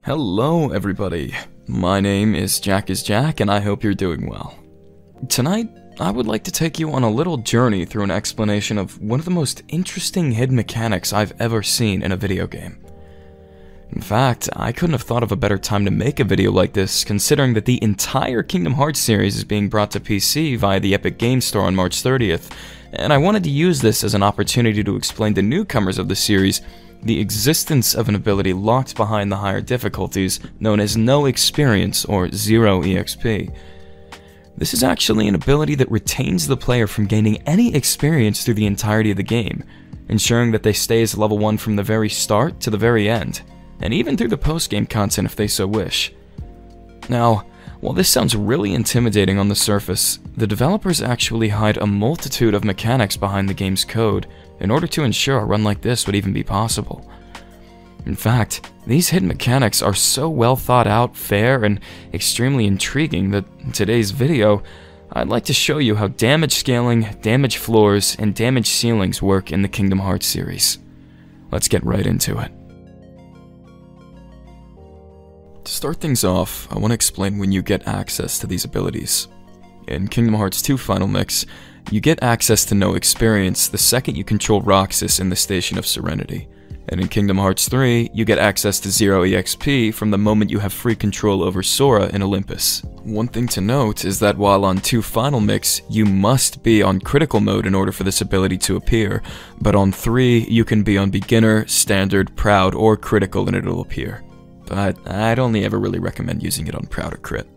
Hello everybody, my name is Jack and I hope you're doing well. Tonight, I would like to take you on a little journey through an explanation of one of the most interesting hidden mechanics I've ever seen in a video game. In fact, I couldn't have thought of a better time to make a video like this, considering that the entire Kingdom Hearts series is being brought to PC via the Epic Games Store on March 30th, and I wanted to use this as an opportunity to explain to newcomers of the series the existence of an ability locked behind the higher difficulties known as no experience or 0 EXP. This is actually an ability that retains the player from gaining any experience through the entirety of the game, ensuring that they stay as level 1 from the very start to the very end, and even through the post-game content if they so wish. Now, while this sounds really intimidating on the surface, the developers actually hide a multitude of mechanics behind the game's code in order to ensure a run like this would even be possible. In fact, these hidden mechanics are so well thought out, fair, and extremely intriguing that in today's video, I'd like to show you how damage scaling, damage floors, and damage ceilings work in the Kingdom Hearts series. Let's get right into it. To start things off, I want to explain when you get access to these abilities. In Kingdom Hearts 2 Final Mix, you get access to no experience the second you control Roxas in the Station of Serenity, and in Kingdom Hearts 3, you get access to 0 EXP from the moment you have free control over Sora in Olympus. One thing to note is that while on 2 Final Mix, you must be on critical mode in order for this ability to appear, but on 3, you can be on beginner, standard, proud, or critical and it'll appear. But I'd only ever really recommend using it on proud or crit.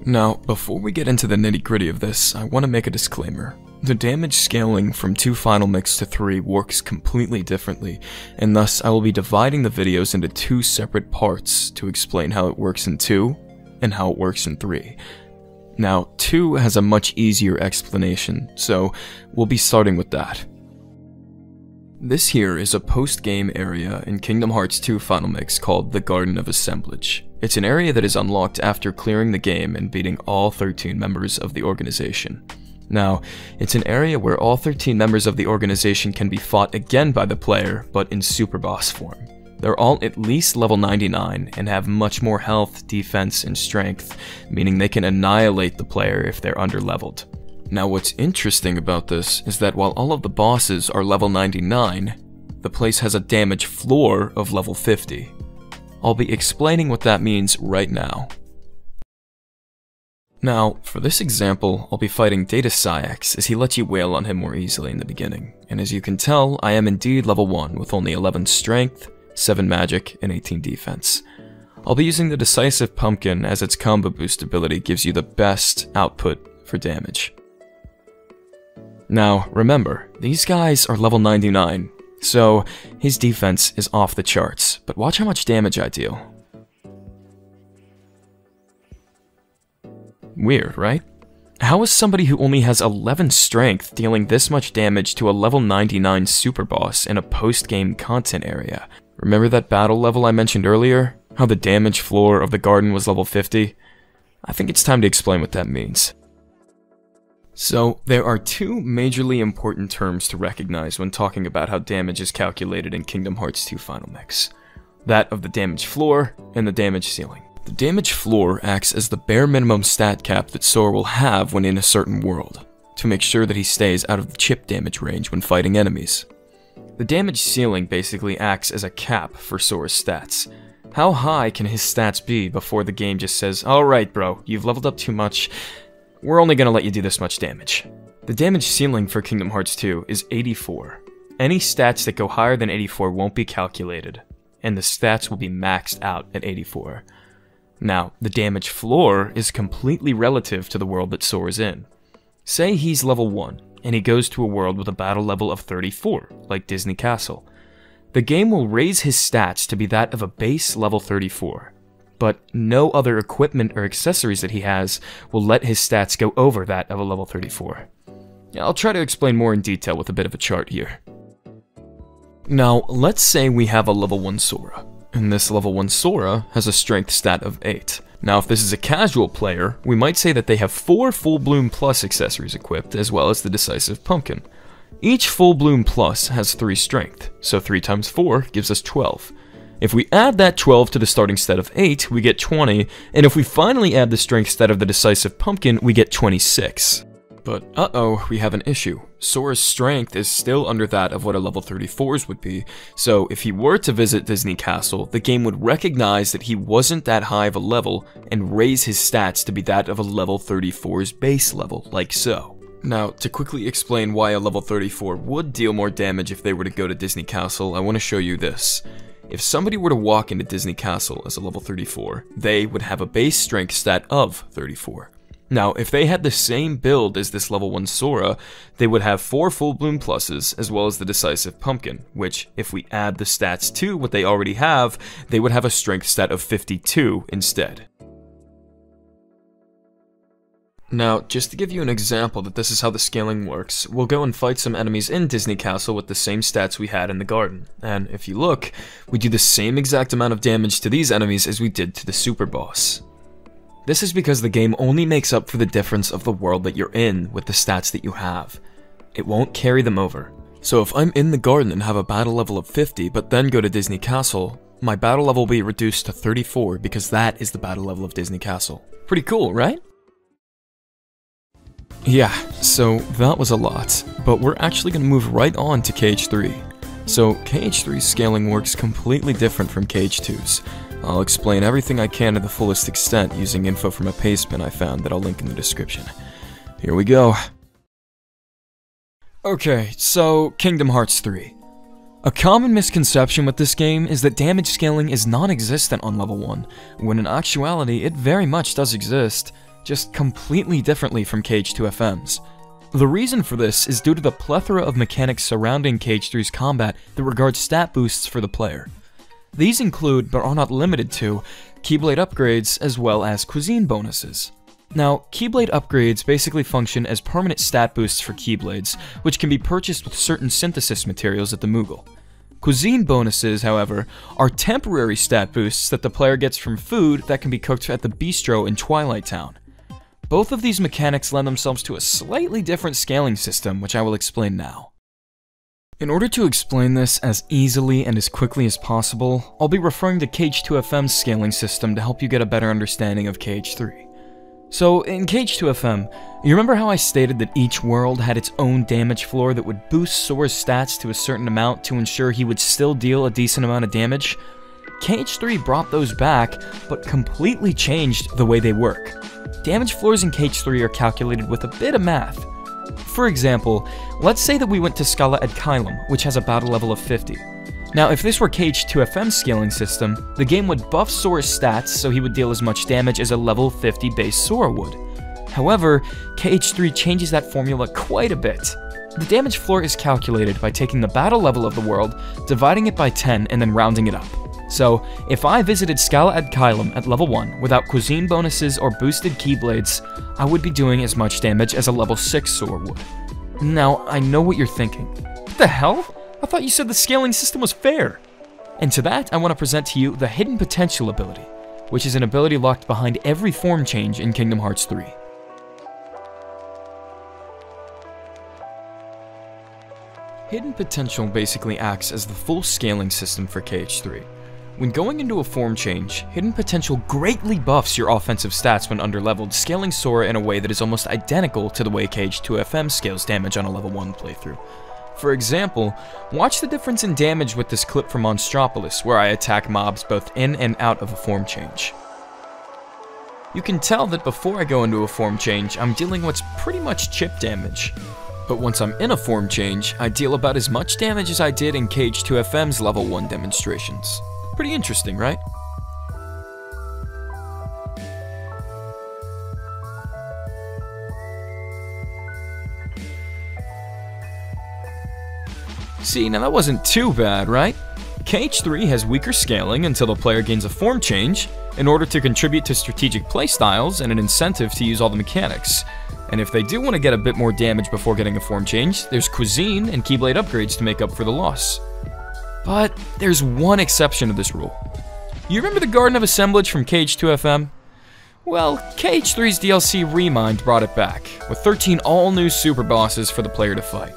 Now, before we get into the nitty-gritty of this, I want to make a disclaimer. The damage scaling from 2 Final Mix to 3 works completely differently, and thus I will be dividing the videos into 2 separate parts to explain how it works in 2 and how it works in 3. Now, 2 has a much easier explanation, so we'll be starting with that. This here is a post-game area in Kingdom Hearts 2 Final Mix called the Garden of Assemblage. It's an area that is unlocked after clearing the game and beating all 13 members of the organization. Now, it's an area where all 13 members of the organization can be fought again by the player, but in super boss form. They're all at least level 99 and have much more health, defense, and strength, meaning they can annihilate the player if they're underleveled. Now what's interesting about this is that while all of the bosses are level 99, the place has a damage floor of level 50. I'll be explaining what that means right now. Now, for this example, I'll be fighting Data Syax as he lets you wail on him more easily in the beginning, and as you can tell, I am indeed level 1 with only 11 strength, 7 magic, and 18 defense. I'll be using the Decisive Pumpkin as its combo boost ability gives you the best output for damage. Now, remember, these guys are level 99, so his defense is off the charts, but watch how much damage I deal. Weird, right? How is somebody who only has 11 strength dealing this much damage to a level 99 super boss in a post-game content area? Remember that battle level I mentioned earlier? How the damage floor of the garden was level 50? I think it's time to explain what that means. So, there are 2 majorly important terms to recognize when talking about how damage is calculated in Kingdom Hearts 2 Final Mix. That of the damage floor and the damage ceiling. The damage floor acts as the bare minimum stat cap that Sora will have when in a certain world, to make sure that he stays out of the chip damage range when fighting enemies. The damage ceiling basically acts as a cap for Sora's stats. How high can his stats be before the game just says, "Alright bro, you've leveled up too much, we're only gonna let you do this much damage." The damage ceiling for Kingdom Hearts 2 is 84. Any stats that go higher than 84 won't be calculated, and the stats will be maxed out at 84. Now, the damage floor is completely relative to the world that Sora's in. Say he's level 1, and he goes to a world with a battle level of 34, like Disney Castle. The game will raise his stats to be that of a base level 34. But no other equipment or accessories that he has will let his stats go over that of a level 34. I'll try to explain more in detail with a bit of a chart here. Now, let's say we have a level 1 Sora, and this level 1 Sora has a strength stat of 8. Now, if this is a casual player, we might say that they have 4 Full Bloom Plus accessories equipped, as well as the Decisive Pumpkin. Each full bloom plus has 3 strength, so 3 times 4 gives us 12. If we add that 12 to the starting stat of 8, we get 20, and if we finally add the strength stat of the decisive pumpkin, we get 26. But uh-oh, we have an issue. Sora's strength is still under that of what a level 34's would be, so if he were to visit Disney Castle, the game would recognize that he wasn't that high of a level and raise his stats to be that of a level 34's base level, like so. Now, to quickly explain why a level 34 would deal more damage if they were to go to Disney Castle, I want to show you this. If somebody were to walk into Disney Castle as a level 34, they would have a base strength stat of 34. Now, if they had the same build as this level 1 Sora, they would have 4 full bloom pluses as well as the decisive pumpkin, which, if we add the stats to what they already have, they would have a strength stat of 52 instead. Now, just to give you an example that this is how the scaling works, we'll go and fight some enemies in Disney Castle with the same stats we had in the garden, and if you look, we do the same exact amount of damage to these enemies as we did to the super boss. This is because the game only makes up for the difference of the world that you're in with the stats that you have. It won't carry them over. So if I'm in the garden and have a battle level of 50, but then go to Disney Castle, my battle level will be reduced to 34 because that is the battle level of Disney Castle. Pretty cool, right? Yeah, so that was a lot, but we're actually going to move right on to KH3. So KH3's scaling works completely different from KH2's. I'll explain everything I can to the fullest extent using info from a pastebin I found that I'll link in the description. Here we go. Okay, so Kingdom Hearts 3. A common misconception with this game is that damage scaling is non-existent on level 1, when in actuality it very much does exist, just completely differently from KH2FM's. The reason for this is due to the plethora of mechanics surrounding KH3's combat that regards stat boosts for the player. These include, but are not limited to, Keyblade upgrades as well as cuisine bonuses. Now, Keyblade upgrades basically function as permanent stat boosts for Keyblades, which can be purchased with certain synthesis materials at the Moogle. Cuisine bonuses, however, are temporary stat boosts that the player gets from food that can be cooked at the bistro in Twilight Town. Both of these mechanics lend themselves to a slightly different scaling system, which I will explain now. In order to explain this as easily and as quickly as possible, I'll be referring to KH2FM's scaling system to help you get a better understanding of KH3. So, in KH2FM, you remember how I stated that each world had its own damage floor that would boost Sora's stats to a certain amount to ensure he would still deal a decent amount of damage? KH3 brought those back, but completely changed the way they work. Damage floors in KH3 are calculated with a bit of math. For example, let's say that we went to Scala ad Caelum, which has a battle level of 50. Now, if this were KH2FM's scaling system, the game would buff Sora's stats so he would deal as much damage as a level 50 base Sora would. However, KH3 changes that formula quite a bit. The damage floor is calculated by taking the battle level of the world, dividing it by 10, and then rounding it up. So, if I visited Scala ad Caelum at level 1 without cuisine bonuses or boosted Keyblades, I would be doing as much damage as a level 6 Sora would. Now, I know what you're thinking. What the hell? I thought you said the scaling system was fair! And to that, I want to present to you the Hidden Potential ability, which is an ability locked behind every form change in Kingdom Hearts 3. Hidden Potential basically acts as the full scaling system for KH3. When going into a form change, Hidden Potential greatly buffs your offensive stats when underleveled, scaling Sora in a way that is almost identical to the way KH2FM scales damage on a level 1 playthrough. For example, watch the difference in damage with this clip from Monstropolis, where I attack mobs both in and out of a form change. You can tell that before I go into a form change, I'm dealing what's pretty much chip damage. But once I'm in a form change, I deal about as much damage as I did in KH2FM's level 1 demonstrations. Pretty interesting, right? See, now that wasn't too bad, right? KH3 has weaker scaling until the player gains a form change in order to contribute to strategic playstyles and an incentive to use all the mechanics. And if they do want to get a bit more damage before getting a form change, there's cuisine and Keyblade upgrades to make up for the loss. But there's one exception to this rule. You remember the Garden of Assemblage from KH2FM? Well, KH3's DLC Remind brought it back, with 13 all-new super bosses for the player to fight.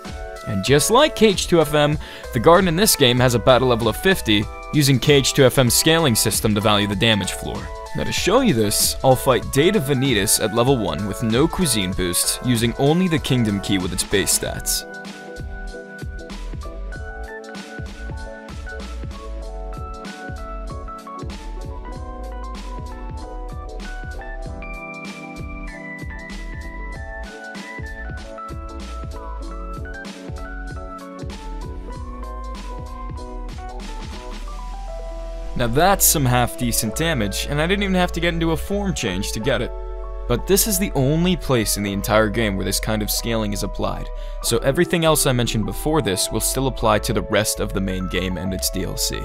And just like Kh2FM, the garden in this game has a battle level of 50, using Kh2FM's scaling system to value the damage floor. Now to show you this, I'll fight Data Vanitas at level 1 with no cuisine boost, using only the Kingdom Key with its base stats. Now that's some half-decent damage, and I didn't even have to get into a form change to get it. But this is the only place in the entire game where this kind of scaling is applied, so everything else I mentioned before this will still apply to the rest of the main game and its DLC.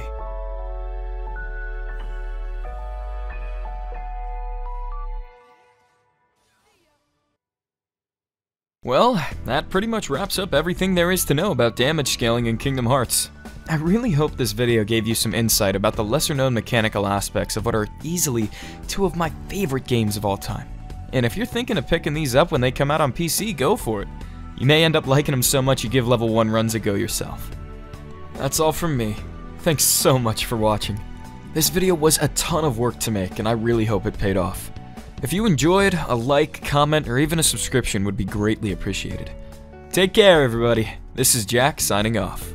Well, that pretty much wraps up everything there is to know about damage scaling in Kingdom Hearts. I really hope this video gave you some insight about the lesser-known mechanical aspects of what are easily two of my favorite games of all time. And if you're thinking of picking these up when they come out on PC, go for it. You may end up liking them so much you give level 1 runs a go yourself. That's all from me. Thanks so much for watching. This video was a ton of work to make, and I really hope it paid off. If you enjoyed, a like, comment, or even a subscription would be greatly appreciated. Take care, everybody. This is Jack signing off.